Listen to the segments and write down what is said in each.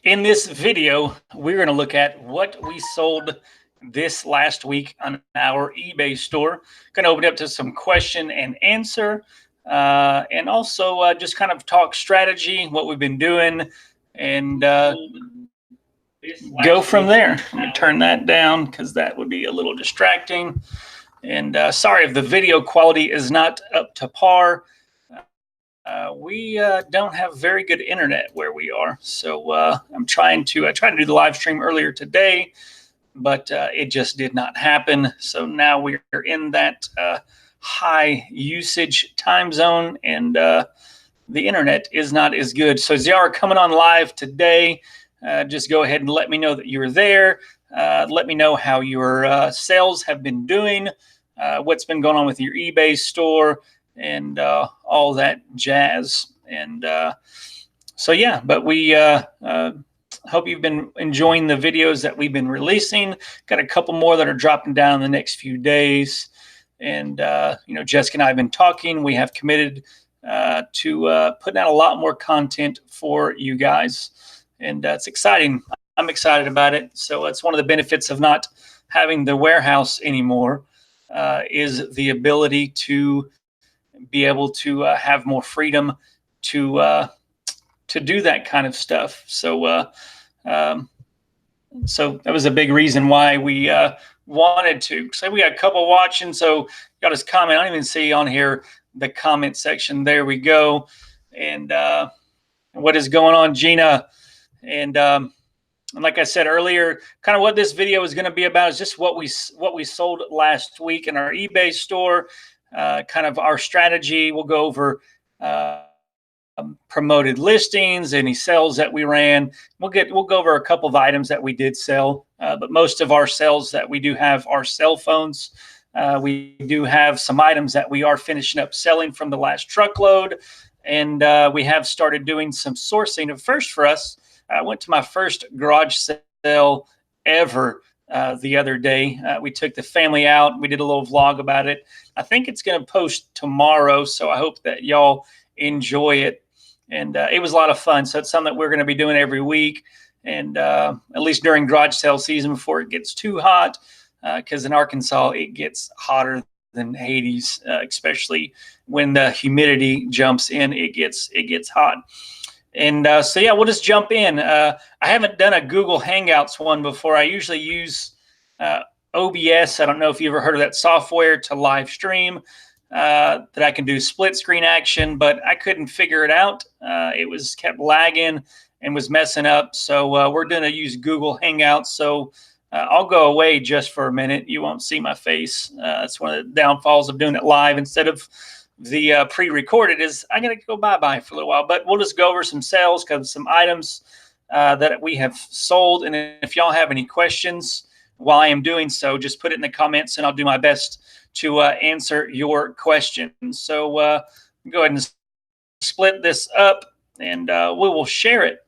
In this video, we're going to look at what we sold this last week on our eBay store. Going to open it up to some question and answer, and also just kind of talk strategy, what we've been doing, and go from there. I'm going to turn that down because that would be a little distracting. And sorry if the video quality is not up to par. We don't have very good internet where we are, so I'm trying to do the live stream earlier today, but it just did not happen. So now we're in that high usage time zone, and the internet is not as good. So as you are coming on live today, just go ahead and let me know that you're there. Let me know how your sales have been doing, what's been going on with your eBay store, and all that jazz. And so yeah, but we hope you've been enjoying the videos that we've been releasing. Got a couple more that are dropping down in the next few days. And Jessica and I have been talking. We have committed to putting out a lot more content for you guys, and it's exciting. I'm excited about it. So it's one of the benefits of not having the warehouse anymore, is the ability to be able to have more freedom to do that kind of stuff. So so that was a big reason why we wanted to. So we got a couple watching. So got his comment. I don't even see on here the comment section. There we go. And what is going on, Gina? And like I said earlier, kind of what this video is going to be about is just what we sold last week in our eBay store. Kind of our strategy. We'll go over promoted listings, any sales that we ran. We'll go over a couple of items that we did sell, but most of our sales that we do have are cell phones. We do have some items that we are finishing up selling from the last truckload, and we have started doing some sourcing. At first, for us, I went to my first garage sale ever the other day. We took the family out. We did a little vlog about it. I think it's going to post tomorrow, so I hope that y'all enjoy it. And it was a lot of fun. So it's something that we're going to be doing every week, and at least during garage sale season before it gets too hot, because in Arkansas it gets hotter than Hades, especially when the humidity jumps in. It gets hot. And so yeah, we'll just jump in. I haven't done a Google Hangouts one before. I usually use OBS. I don't know if you ever heard of that software to live stream, that I can do split screen action, but I couldn't figure it out. It was kept lagging and was messing up. So we're going to use Google Hangouts. So I'll go away just for a minute. You won't see my face. That's one of the downfalls of doing it live instead of the pre-recorded, is I'm going to go bye-bye for a little while. But we'll just go over some sales, because some items that we have sold. And if y'all have any questions while I am doing so, just put it in the comments and I'll do my best to answer your questions. So go ahead and split this up, and we will share it.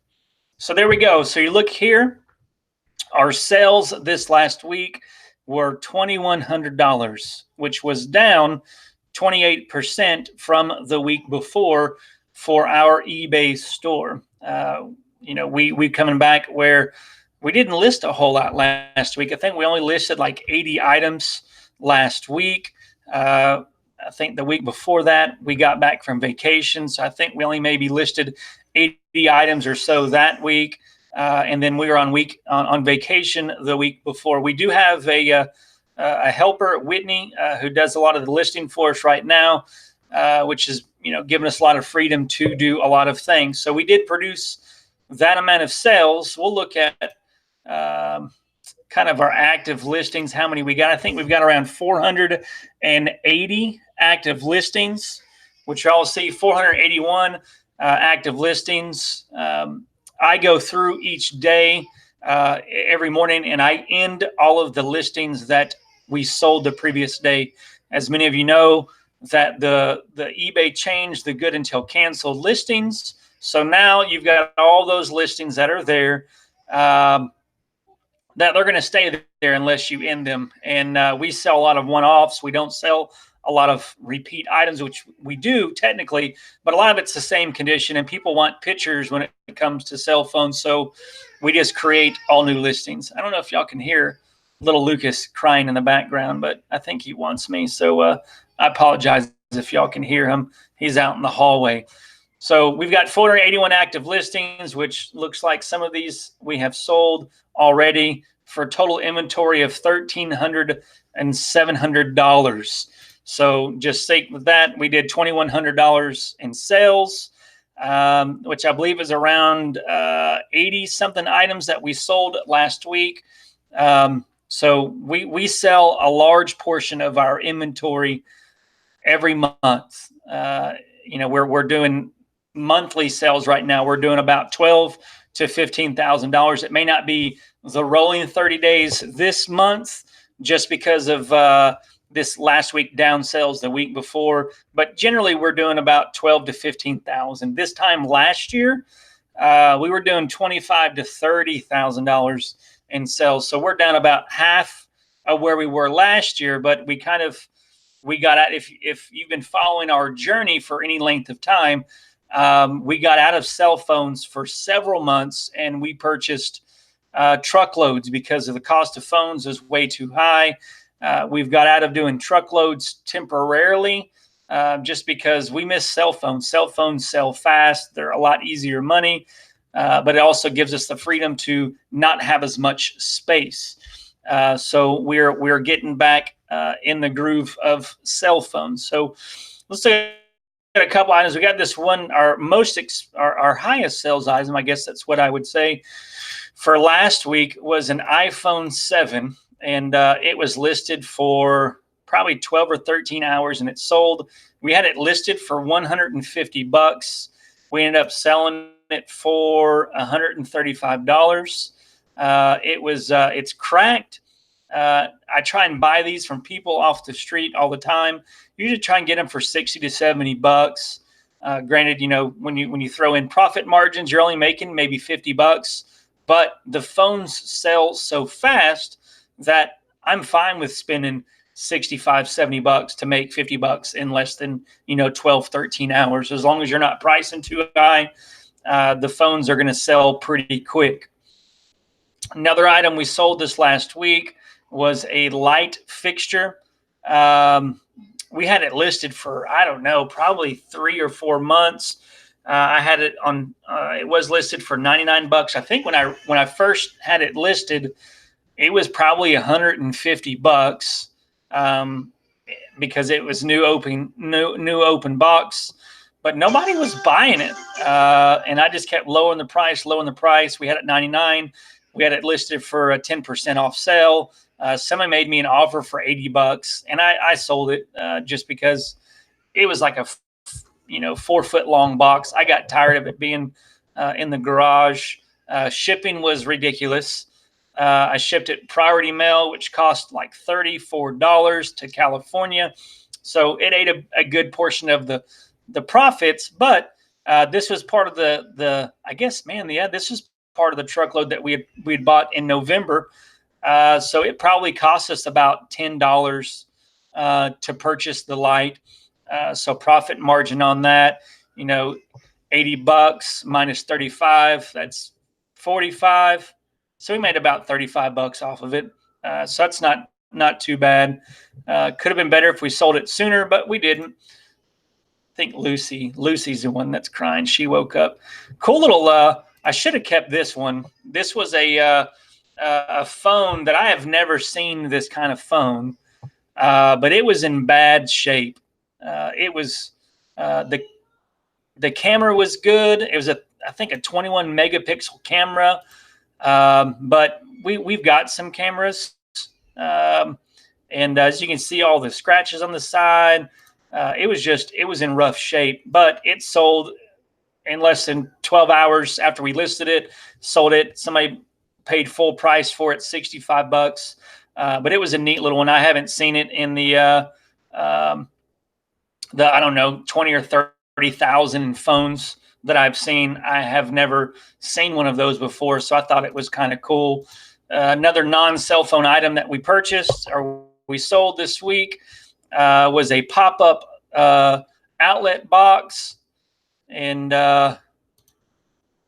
So there we go. So you look here, our sales this last week were $2,100, which was down 28% from the week before for our eBay store. We coming back where we didn't list a whole lot last week. I think we only listed like 80 items last week. I think the week before that we got back from vacation, so I think we only maybe listed 80 items or so that week. And then we were on vacation the week before. We do have a helper, Whitney, who does a lot of the listing for us right now, which is giving us a lot of freedom to do a lot of things. So we did produce that amount of sales. We'll look at kind of our active listings, how many we got. I think we've got around 480 active listings, which y'all see 481 active listings. I go through each day every morning, and I end all of the listings that we sold the previous day. As many of you know, that the eBay changed the good until canceled listings. So now you've got all those listings that are there, that they're going to stay there unless you end them. And we sell a lot of one-offs. We don't sell a lot of repeat items, which we do technically, but a lot of it's the same condition, and people want pictures when it comes to cell phones. So we just create all new listings. I don't know if y'all can hear little Lucas crying in the background, but I think he wants me. So I apologize if y'all can hear him. He's out in the hallway. So we've got 481 active listings, which looks like some of these we have sold already for a total inventory of $1,300 and $700. So just sake with that, we did $2,100 in sales, which I believe is around 80 something items that we sold last week. So we sell a large portion of our inventory every month. We're doing monthly sales right now. We're doing about $12,000 to $15,000. It may not be the rolling 30 days this month, just because of this last week down sales the week before. But generally, we're doing about $12,000 to $15,000. This time last year, we were doing $25,000 to $30,000 in sales. So we're down about half of where we were last year. But we got out. If you've been following our journey for any length of time, we got out of cell phones for several months, and we purchased truckloads because of the cost of phones is way too high. We've got out of doing truckloads temporarily just because we miss cell phones. Cell phones sell fast. They're a lot easier money, but it also gives us the freedom to not have as much space. So we're getting back in the groove of cell phones. So let's take a couple items. We got this one, our highest sales item, I guess that's what I would say, for last week was an iPhone 7, and it was listed for probably 12 or 13 hours, and it sold. We had it listed for $150. We ended up selling it for $135. It's cracked. I try and buy these from people off the street all the time. Usually try and get them for $60 to $70. Granted, when you throw in profit margins, you're only making maybe $50. But the phones sell so fast that I'm fine with spending $65, $70 to make $50 in less than 12, 13 hours. As long as you're not pricing too high, the phones are going to sell pretty quick. Another item we sold this last week was a light fixture. We had it listed for, I don't know, probably 3 or 4 months. I had it on. It was listed for $99. I think when I first had it listed, it was probably $150 because it was new open box. But nobody was buying it, and I just kept lowering the price. We had it $99. We had it listed for a 10% off sale. Somebody made me an offer for $80, and I sold it just because it was like a 4-foot long box. I got tired of it being in the garage. Shipping was ridiculous. I shipped it priority mail, which cost like $34 to California. So it ate a good portion of the profits. But this was part of this was part of the truckload that we had bought in November. So it probably cost us about $10 to purchase the light. So profit margin on that, $80 minus 35, that's 45. So we made about $35 off of it. So that's not too bad. Could have been better if we sold it sooner, but we didn't. I think Lucy's the one that's crying. She woke up. Cool little, I should have kept this one. This was a phone that I have never seen this kind of phone, but it was in bad shape. It was the camera was good. It was I think a 21 megapixel camera, but we've got some cameras, and as you can see, all the scratches on the side. It was in rough shape, but it sold in less than 12 hours after we listed it. Sold it. Somebody paid full price for it, $65. But it was a neat little one. I haven't seen it in the I don't know, 20 or 30,000 phones that I've seen. I have never seen one of those before, so I thought it was kind of cool. Another non-cell phone item that we purchased or we sold this week was a pop-up outlet box, and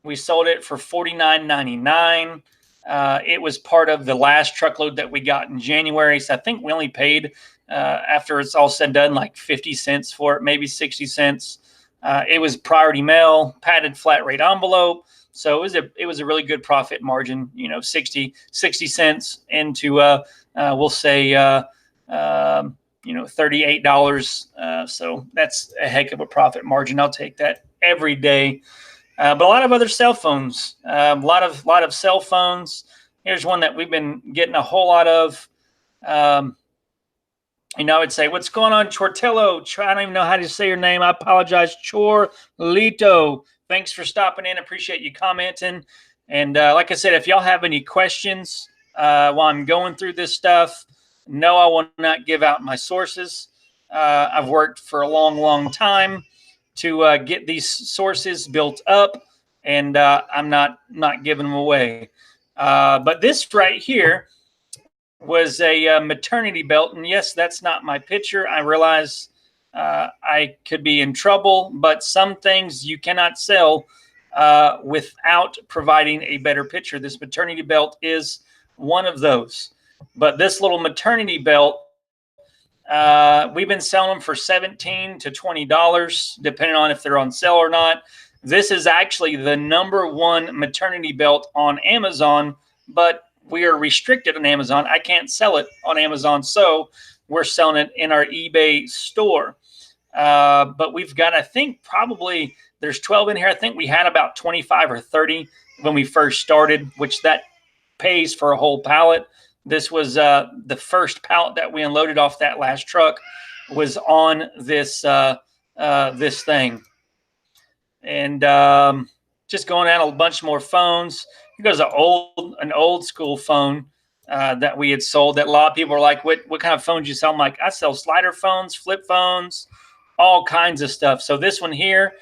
we sold it for $49.99. It was part of the last truckload that we got in January. So I think we only paid, after it's all said and done, like 50 cents for it, maybe 60 cents. It was priority mail, padded flat rate envelope. So it was a really good profit margin, 60 cents into, we'll say, $38. So that's a heck of a profit margin. I'll take that every day. But a lot of other cell phones, a lot of cell phones. Here's one that we've been getting a whole lot of. I would say, what's going on, Chortello? I don't even know how to say your name. I apologize. Chorlito. Thanks for stopping in. Appreciate you commenting. And like I said, if y'all have any questions while I'm going through this stuff, no, I will not give out my sources. I've worked for a long, long time to get these sources built up, and I'm not giving them away. But this right here was a maternity belt, and yes, that's not my picture. I realize I could be in trouble, but some things you cannot sell without providing a better picture. This maternity belt is one of those. But this little maternity belt, we've been selling them for $17 to $20, depending on if they're on sale or not. This is actually the #1 maternity belt on Amazon, but we are restricted on Amazon. I can't sell it on Amazon, so we're selling it in our eBay store. But we've got, I think, probably there's 12 in here. I think we had about 25 or 30 when we first started, which that pays for a whole pallet. This was the first pallet that we unloaded off that last truck was on this this thing. And just going out a bunch more phones. Here goes an old school phone that we had sold that a lot of people are like, what kind of phones you sell? I'm like, I sell slider phones, flip phones, all kinds of stuff. So this one here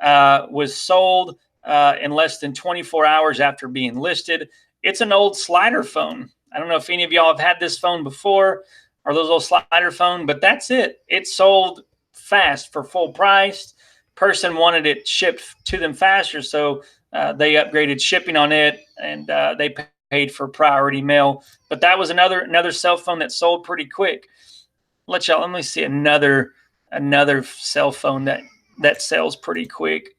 was sold in less than 24 hours after being listed. It's an old slider phone. I don't know if any of y'all have had this phone before, or those old slider phone, but that's it. It sold fast for full price. Person wanted it shipped to them faster, so they upgraded shipping on it, and they paid for priority mail. But that was another cell phone that sold pretty quick. Let me see another cell phone that sells pretty quick.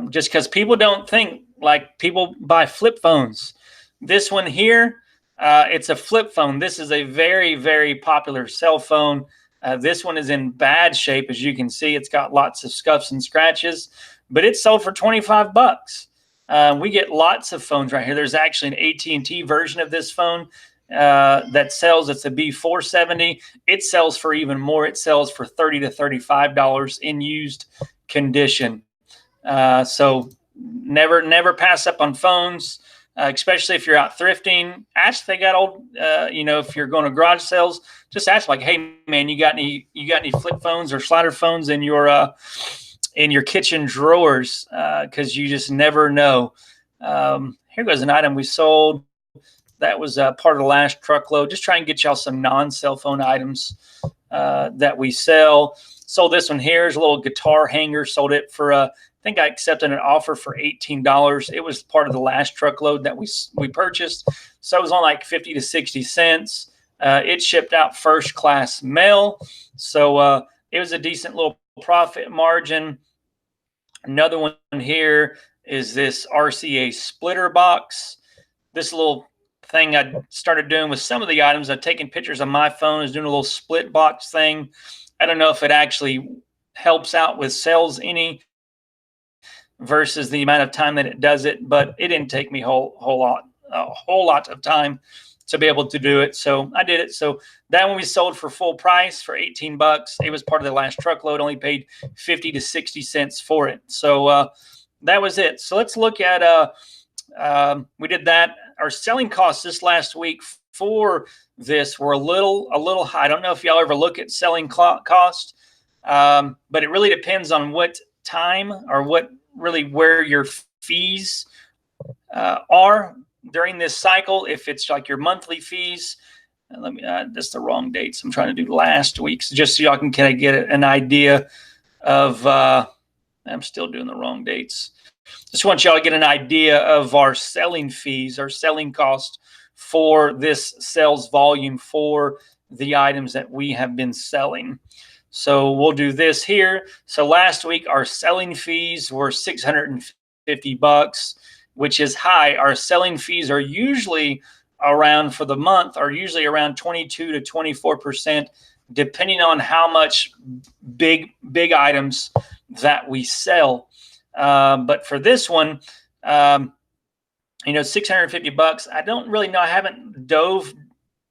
Just because people don't think, like, people buy flip phones. This one here, it's a flip phone. This is a very, very popular cell phone. This one is in bad shape, as you can see. It's got lots of scuffs and scratches, but it's sold for 25 bucks. We get lots of phones right here. There's actually an AT&T version of this phone that sells. It's a B470. It sells for even more. It sells for $30 to $35 in used condition. So never pass up on phones. Especially if you're out thrifting. Ask if they got old, if you're going to garage sales, just ask, like, hey man, you got any flip phones or slider phones in your kitchen drawers? Because you just never know. Here goes an item we sold that was part of the last truckload. Just try and get y'all some non-cell phone items that we sell. Sold this one here. Is a little guitar hanger. Sold it for I think I accepted an offer for $18. It was part of the last truckload that we purchased. So it was on like 50 to 60 cents. It shipped out first class mail. So it was a decent little profit margin. Another one here is this RCA splitter box. This little thing I started doing with some of the items. I've taken pictures on my phone. I was doing a little split box thing. I don't know if it actually helps out with sales any versus the amount of time that it does it, but it didn't take me a whole lot of time to be able to do it. So I did it. So that one we sold for full price for 18 bucks. It was part of the last truckload, only paid 50 to 60 cents for it. So that was it. So let's look at, we did that. Our selling costs this last week for this were a little high. I don't know if y'all ever look at selling cost, but it really depends on what time or where your fees are during this cycle. If it's like your monthly fees, let me, that's the wrong dates. I'm trying to do last week's just so y'all can kind of get an idea of, I'm still doing the wrong dates. Just want y'all to get an idea of our selling fees, our selling cost for this sales volume for the items that we have been selling. So we'll do this here. So last week, our selling fees were $650, which is high. Our selling fees are usually around, for the month, are usually around 22 to 24%, depending on how much big items that we sell. But for this one, $650. I don't really know. I haven't dove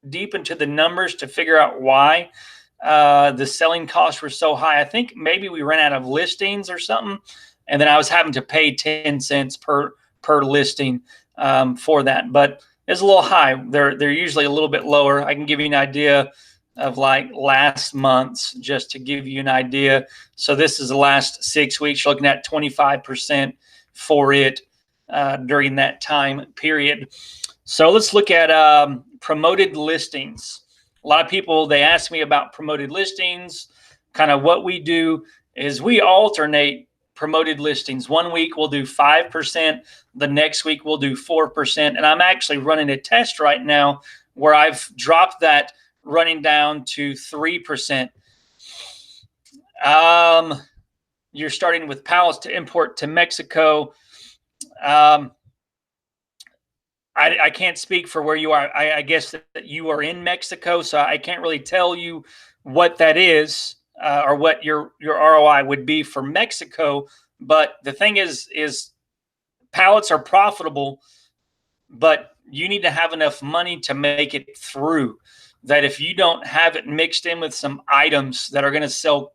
deep into the numbers to figure out why the selling costs were so high. I think maybe we ran out of listings or something, and then I was having to pay 10 cents per listing for that. But it's a little high. They're usually a little bit lower. I can give you an idea of like last month's, just to give you an idea. So this is the last 6 weeks. You're looking at 25% for it during that time period. So let's look at promoted listings. A lot of people, they ask me about promoted listings. Kind of what we do is we alternate promoted listings. 1 week we'll do 5%. The next week we'll do 4%. And I'm actually running a test right now where I've dropped that, running down to 3%. You're starting with pallets to import to Mexico. I can't speak for where you are. I guess that you are in Mexico, so I can't really tell you what that is or what your ROI would be for Mexico. But the thing is pallets are profitable, but you need to have enough money to make it through. That if you don't have it mixed in with some items that are going to sell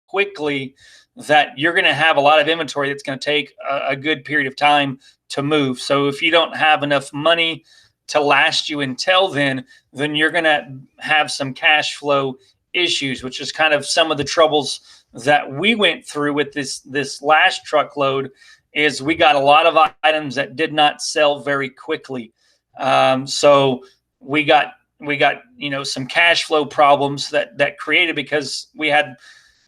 quickly, that you're going to have a lot of inventory that's going to take a good period of time to move. So if you don't have enough money to last you until then you're going to have some cash flow issues, which is kind of some of the troubles that we went through with this last truckload. Is we got a lot of items that did not sell very quickly. So we got some cash flow problems that created because we had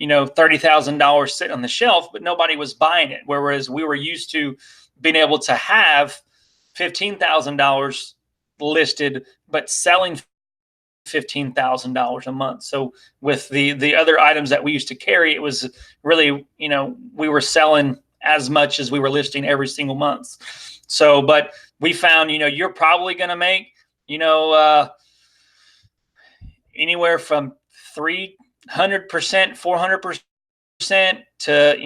$30,000 sitting on the shelf, but nobody was buying it. Whereas we were used to being able to have $15,000 listed, but selling $15,000 a month. So with the other items that we used to carry, it was really, we were selling as much as we were listing every single month. So, but we found, you're probably going to make, anywhere from 300%, 400% to,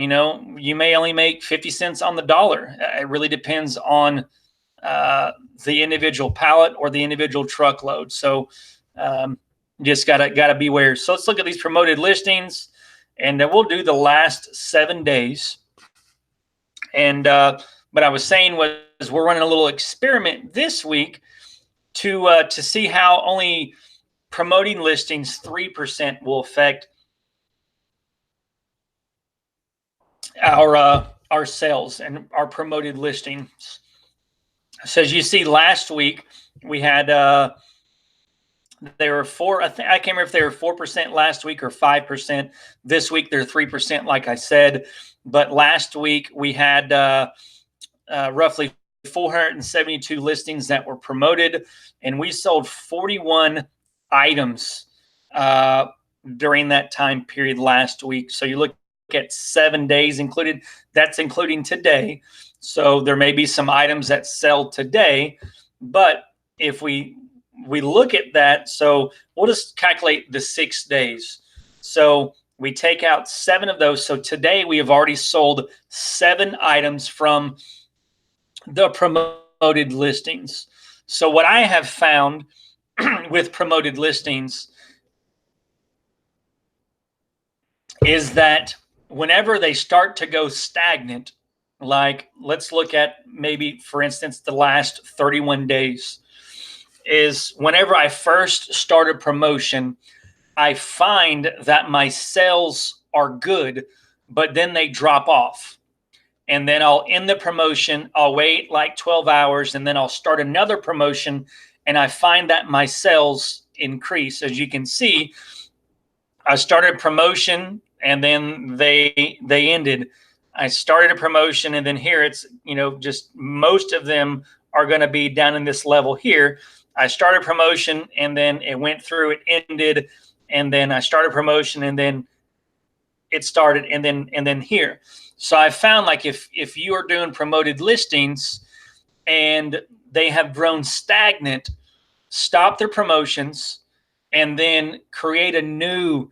you may only make 50 cents on the dollar. It really depends on the individual pallet or the individual truckload. So just gotta beware. So let's look at these promoted listings, and we'll do the last 7 days. And but I was saying was we're running a little experiment this week to see how only promoting listings 3% will affect our sales and our promoted listings. So as you see, last week we had there were four. I can't remember if they were 4% last week or 5%. This week they're 3%, like I said. But last week we had roughly 472 listings that were promoted, and we sold 41 items during that time period last week. So you look at 7 days included. That's including today. So there may be some items that sell today, but if we look at that, so we'll just calculate the 6 days. So we take out 7 of those. So today we have already sold 7 items from the promoted listings. So what I have found with promoted listings is that whenever they start to go stagnant, like let's look at maybe, for instance, the last 31 days, is whenever I first start a promotion, I find that my sales are good, but then they drop off. And then I'll end the promotion, I'll wait like 12 hours, and then I'll start another promotion, and I find that my sales increase. As you can see, I started promotion and then they ended. I started a promotion and then here it's, just most of them are going to be down in this level here. I started promotion and then it went through, it ended, and then I started promotion and then it started and then here. So I found, like, if you are doing promoted listings and they have grown stagnant, stop their promotions and then create a new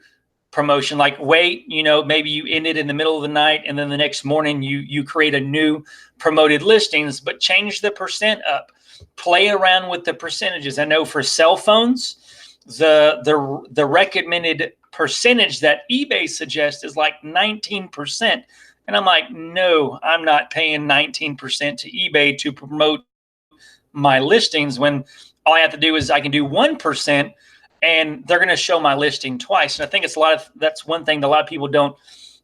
promotion. Like, wait, maybe you ended in the middle of the night and then the next morning you create a new promoted listings, but change the percent up. Play around with the percentages. I know for cell phones, the recommended percentage that eBay suggests is like 19%. And I'm like, no, I'm not paying 19% to eBay to promote my listings when all I have to do is I can do 1% and they're going to show my listing twice. And I think that's one thing that a lot of people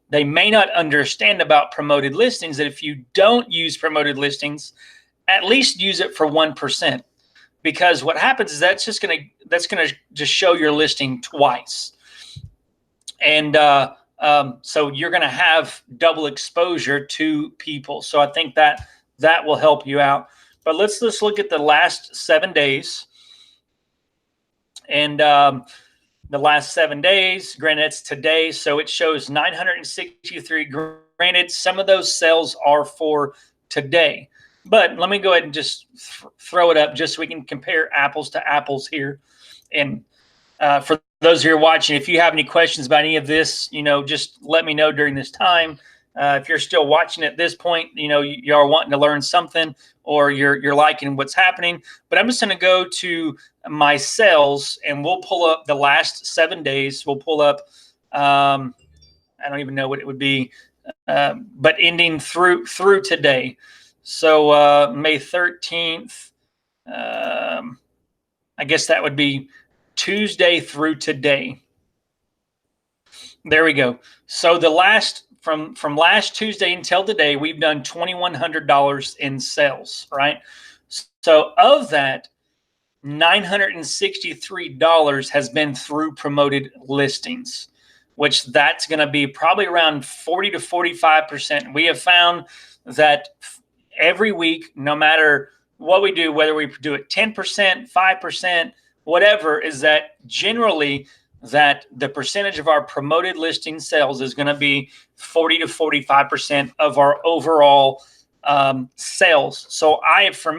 they may not understand about promoted listings, that if you don't use promoted listings, at least use it for 1%, because what happens is that's going to just show your listing twice. And so you're going to have double exposure to people. So I think that will help you out. But let's look at the last 7 days. And the last 7 days, granted it's today, so it shows 963. Granted, some of those sales are for today. But let me go ahead and just throw it up just so we can compare apples to apples here. And for those who are watching, if you have any questions about any of this, just let me know during this time. If you're still watching at this point, you are wanting to learn something or you're liking what's happening. But I'm just going to go to my sales and we'll pull up the last 7 days. We'll pull up, I don't even know what it would be, but ending through today. So May 13th, I guess that would be Tuesday through today. There we go. So the last from last Tuesday until today, we've done $2,100 in sales, right? So of that, $963 has been through promoted listings, which that's going to be probably around 40 to 45%. We have found that every week, no matter what we do, whether we do it 10%, 5%, whatever, is that generally that the percentage of our promoted listing sales is going to be 40 to 45% of our overall sales. So for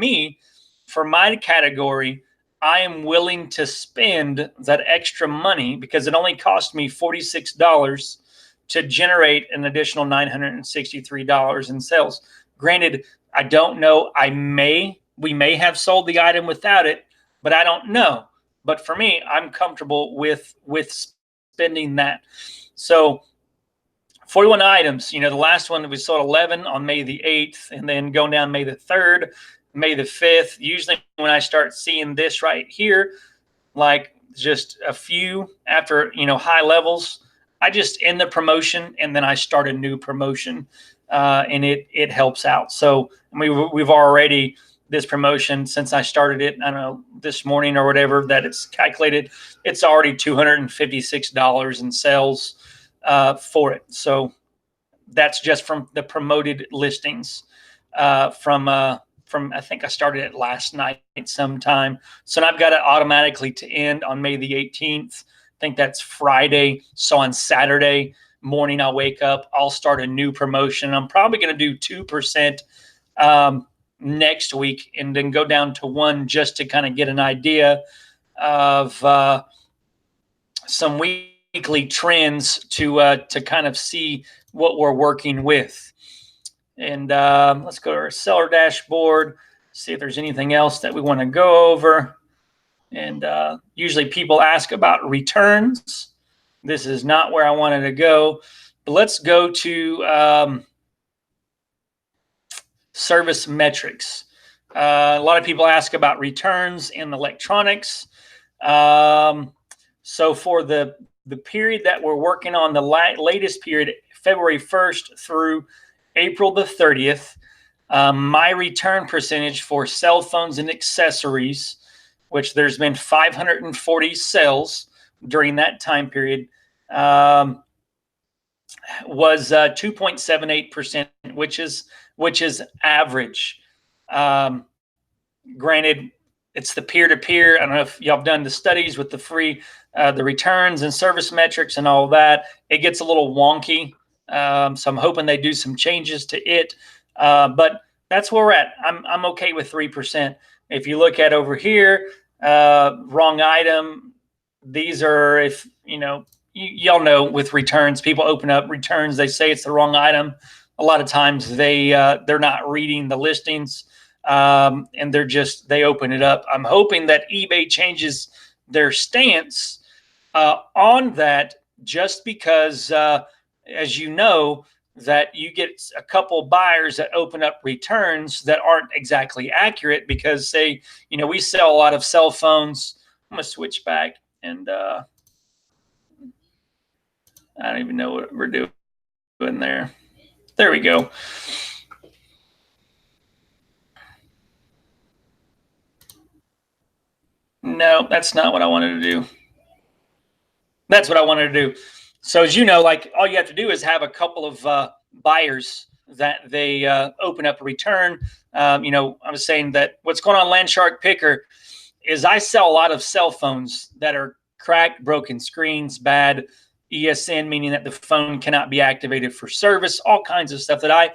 my category, I am willing to spend that extra money because it only cost me $46 to generate an additional $963 in sales. Granted, I don't know. We may have sold the item without it, but I don't know. But for me, I'm comfortable with spending that. So 41 items, the last one we sold 11 on May the 8th, and then going down May the 3rd, May the 5th. Usually when I start seeing this right here, like just a few after, high levels, I just end the promotion and then I start a new promotion, and it helps out. So we've already, this promotion, since I started it, I don't know, this morning or whatever that it's calculated, it's already $256 in sales for it. So that's just from the promoted listings from I think I started it last night sometime. So I've got it automatically to end on May the 18th. I think that's Friday. So on Saturday morning, I'll wake up, I'll start a new promotion. I'm probably going to do 2% next week and then go down to 1 just to kind of get an idea of some weekly trends to kind of see what we're working with. And let's go to our seller dashboard, see if there's anything else that we want to go over. And usually people ask about returns. This is not where I wanted to go, but let's go to service metrics. A lot of people ask about returns in electronics. So for the period that we're working on, the latest period, February 1st through April the 30th, my return percentage for cell phones and accessories which there's been 540 sales during that time period, was 2.78%, which is average. Granted, it's the peer-to-peer. I don't know if y'all have done the studies with the free, the returns and service metrics and all that. It gets a little wonky. So I'm hoping they do some changes to it. But that's where we're at. I'm okay with 3%. If you look at over here, wrong item. These are, if you know, y'all know with returns, people open up returns. They say it's the wrong item. A lot of times they're not reading the listings. And they open it up. I'm hoping that eBay changes their stance on that, just because, as you know, that you get a couple buyers that open up returns that aren't exactly accurate, because say, we sell a lot of cell phones. I'm gonna switch back, and I don't even know what we're doing there. There we go. No, that's not what I wanted to do. That's what I wanted to do. So as you know, like, all you have to do is have a couple of buyers that they open up a return. I was saying that what's going on Landshark Picker is I sell a lot of cell phones that are cracked, broken screens, bad ESN, meaning that the phone cannot be activated for service, all kinds of stuff that I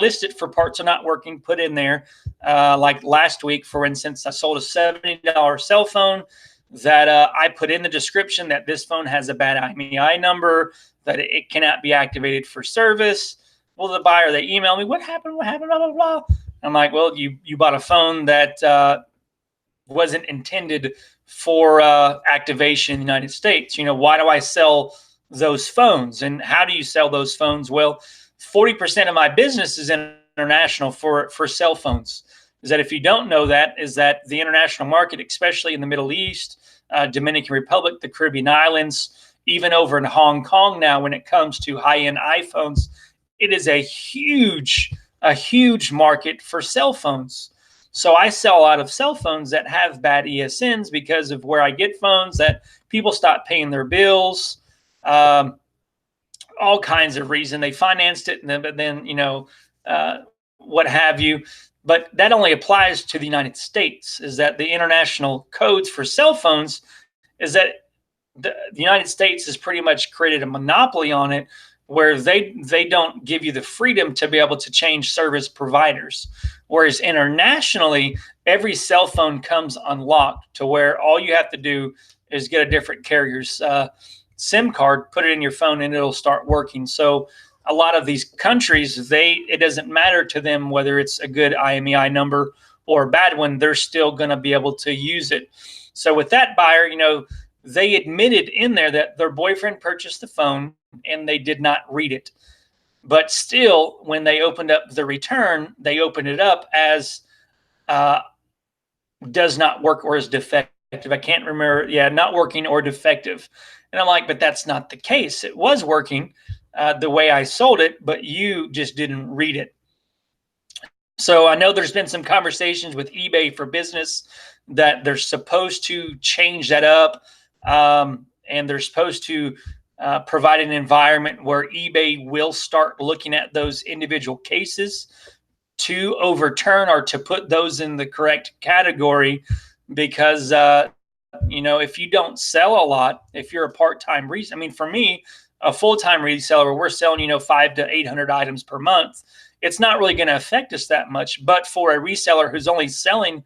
listed for parts are not working, put in there. Like last week, for instance, I sold a $70 cell phone that I put in the description that this phone has a bad IMEI number, that it cannot be activated for service. Well, the buyer, they emailed me, what happened, blah, blah, blah. I'm like, well, you bought a phone that wasn't intended for activation in the United States. Why do I sell those phones? And how do you sell those phones? Well, 40% of my business is international for cell phones. Is that, if you don't know that, is that the international market, especially in the Middle East, Dominican Republic, the Caribbean islands, even over in Hong Kong now, when it comes to high-end iPhones, it is a huge market for cell phones. So I sell a lot of cell phones that have bad ESNs because of where I get phones, that people stop paying their bills, all kinds of reason. They financed it, but then what have you. But that only applies to the United States. Is that the international codes for cell phones is that the United States has pretty much created a monopoly on it, where they don't give you the freedom to be able to change service providers. Whereas internationally, every cell phone comes unlocked, to where all you have to do is get a different carrier's SIM card, put it in your phone, and it'll start working. So a lot of these countries, it doesn't matter to them whether it's a good IMEI number or a bad one, they're still going to be able to use it. So with that buyer, they admitted in there that their boyfriend purchased the phone and they did not read it. But still, when they opened up the return, they opened it up as does not work or is defective. I can't remember. Yeah, not working or defective. And I'm like, but that's not the case. It was working the way I sold it, but you just didn't read it. So I know there's been some conversations with eBay for Business that they're supposed to change that up, and they're supposed to provide an environment where eBay will start looking at those individual cases to overturn or to put those in the correct category. Because if you don't sell a lot, if you're a part-time reseller, I mean, for me, a full-time reseller, we're selling 500 to 800 items per month. It's not really going to affect us that much. But for a reseller who's only selling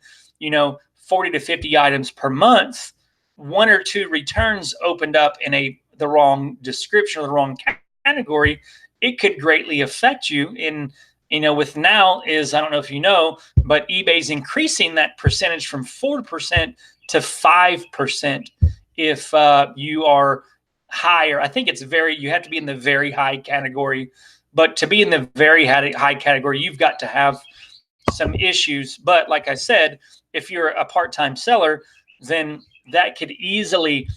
40 to 50 items per month, one or two returns opened up in the wrong description or the wrong category, it could greatly affect you. In with now is, I don't know if you know, but eBay's increasing that percentage from 4% to 5% if you are higher. I think you have to be in the very high category. But to be in the very high category, you've got to have some issues. But like I said, if you're a part-time seller, then that could easily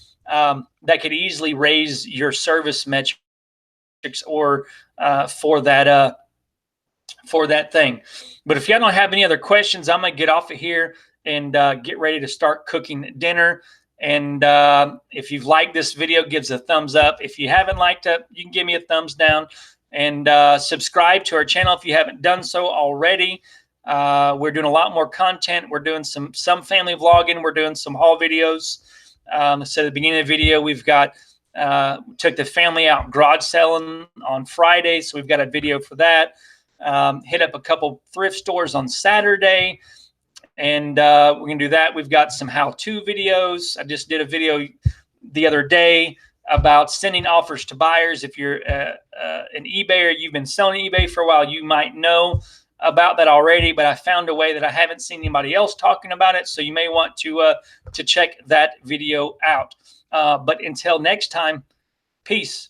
raise your service metrics or for that thing. But if y'all don't have any other questions, I'm gonna get off of here and get ready to start cooking dinner. And if you've liked this video, give us a thumbs up. If you haven't liked it, you can give me a thumbs down. And subscribe to our channel if you haven't done so already. We're doing a lot more content. We're doing some family vlogging. We're doing some haul videos. So at the beginning of the video, we've got took the family out garage selling on Friday, so we've got a video for that. Hit up a couple thrift stores on Saturday, and we're gonna do that. We've got some how-to videos. I just did a video the other day about sending offers to buyers. If you're an eBay or you've been selling eBay for a while, you might know about that already, but I found a way that I haven't seen anybody else talking about it, so you may want to check that video out. But until next time, peace.